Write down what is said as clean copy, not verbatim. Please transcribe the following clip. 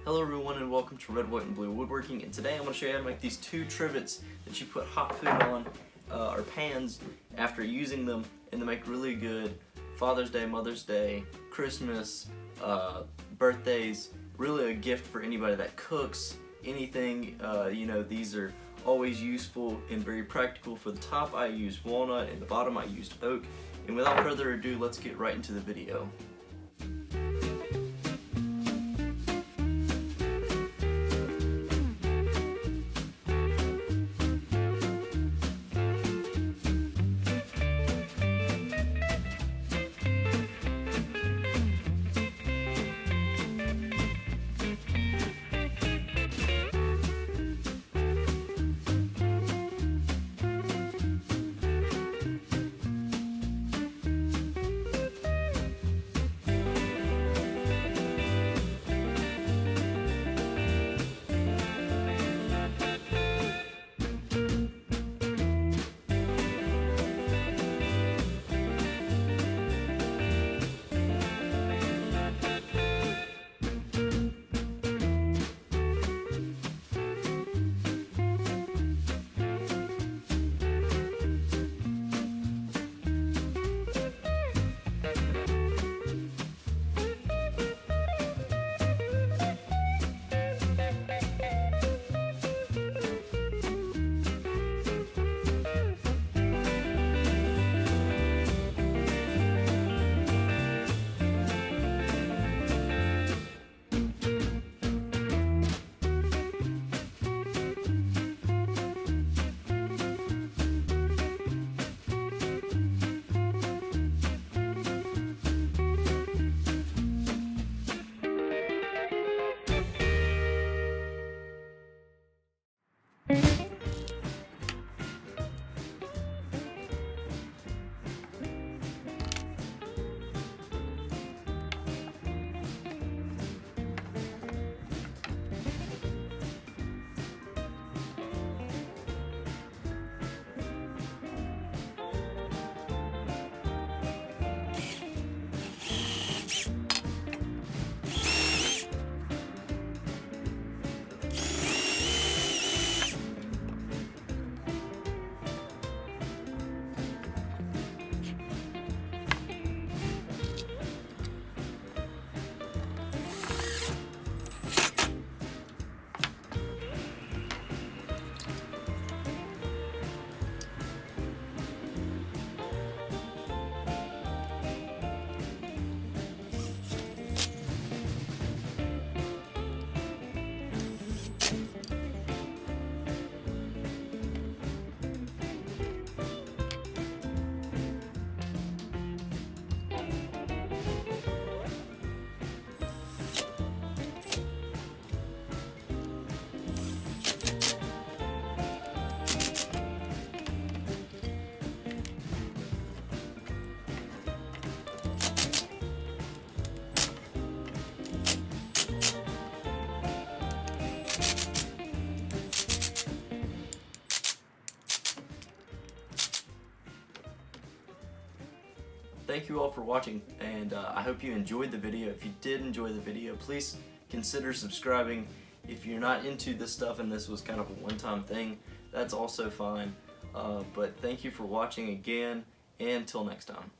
Hello everyone and welcome to Red, White, and Blue Woodworking, and today I'm going to show you how to make these two trivets that you put hot food on, or pans, after using them, and they make really good Father's Day, Mother's Day, Christmas, birthdays, really a gift for anybody that cooks, anything. These are always useful and very practical. For the top I used walnut and the bottom I used oak, and without further ado, let's get right into the video. Thank you all for watching, and I hope you enjoyed the video. If you did enjoy the video, please consider subscribing. If you're not into this stuff and this was kind of a one-time thing, that's also fine. But thank you for watching again, and until next time.